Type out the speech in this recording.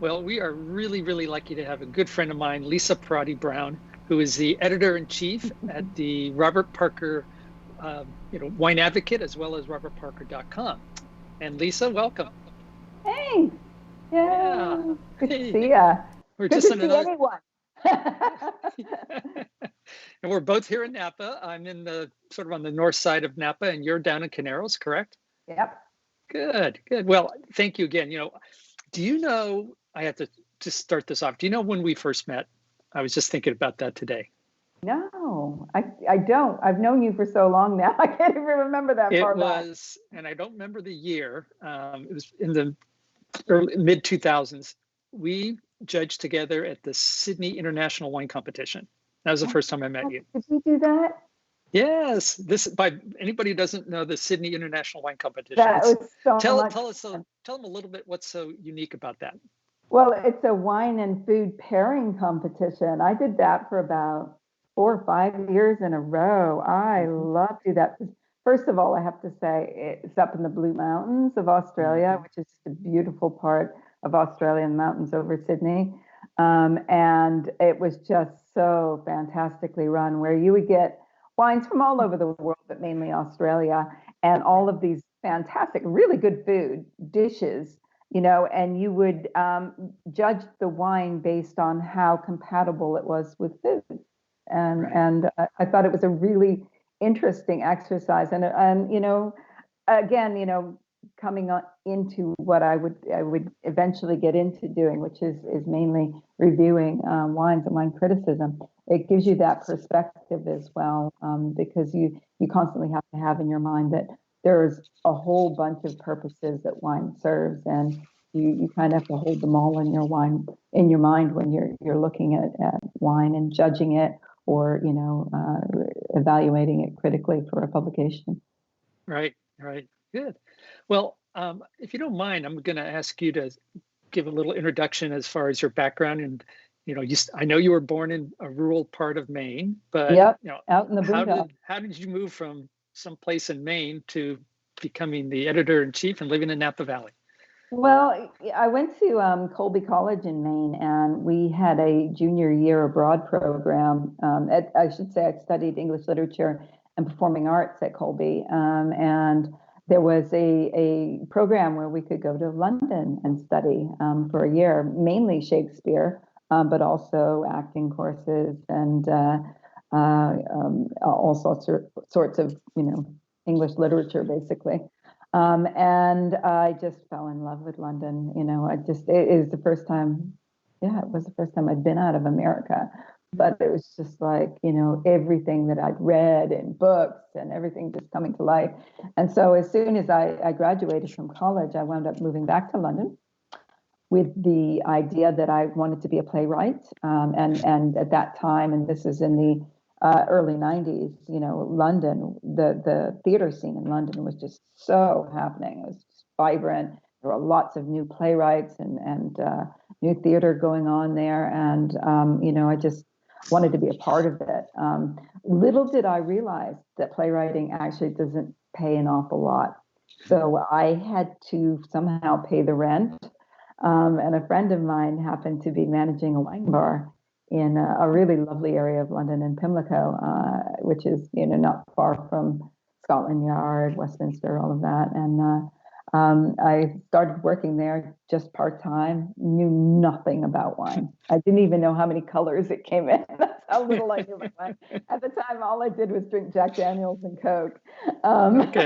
Well, we are really, really lucky to have a good friend of mine, Lisa Perotti Brown, who is the editor-in-chief at the Robert Parker, Wine Advocate, as well as robertparker.com. And Lisa, welcome. Hey, Yeah. yeah, good to Hey, see ya. we're Good just to on see another, anyone. and we're both here in Napa. I'm in the sort of on the north side of Napa, and you're down in Caneros, correct? Yep. Good, good. Well, thank you again. Do you know, I have to just start this off. Do you know when we first met? I was just thinking about that today. No, I don't. I've known you for so long now. I can't even remember that It far back. was, and I don't remember the year. It was in the early mid 2000s. We judged together at the Sydney International Wine Competition. That was the first time I met you. Did we do that? Yes, this by anybody who doesn't know the Sydney International Wine Competition. That was so much Tell them a little bit what's so unique about that. Well, it's a wine and food pairing competition. I did that for about 4 or 5 years in a row. I love to do that. First of all, I have to say it's up in the Blue Mountains of Australia, which is just a beautiful part of Australian mountains over Sydney. And it was just so fantastically run, where you would get wines from all over the world, but mainly Australia, and all of these fantastic, really good food dishes, and you would judge the wine based on how compatible it was with food. And I thought it was a really interesting exercise. And again, coming into what I would eventually get into doing, which is mainly reviewing wines and wine criticism. It gives you that perspective as well, because you constantly have to have in your mind that there's a whole bunch of purposes that wine serves, and you kind of have to hold them all in your mind when you're looking at wine and judging it, or evaluating it critically for a publication. Right, good. Well, if you don't mind, I'm going to ask you to give a little introduction as far as your background. And I know you were born in a rural part of Maine, but yep, out in the how did you move from someplace in Maine to becoming the editor-in-chief and living in Napa Valley? Well, I went to Colby College in Maine, and we had a junior year abroad program. I should say I studied English literature and performing arts at Colby, and there was a program where we could go to London and study for a year, mainly Shakespeare, but also acting courses and all sorts of English literature, basically. And I just fell in love with London. It is the first time, it was the first time I'd been out of America, but it was just like, everything that I'd read in books and everything just coming to life. And so as soon as I graduated from college, I wound up moving back to London with the idea that I wanted to be a playwright. And at that time, and this is in the early 90s, London, the theater scene in London was just so happening. It was just vibrant. There were lots of new playwrights and new theater going on there. And, I just wanted to be a part of it. Little did I realize that playwriting actually doesn't pay an awful lot. So I had to somehow pay the rent. And a friend of mine happened to be managing a wine bar in a really lovely area of London in Pimlico, which is not far from Scotland Yard, Westminster, all of that. And I started working there just part-time, knew nothing about wine. I didn't even know how many colors it came in. That's how little I knew about wine. At the time, all I did was drink Jack Daniels and Coke. Okay.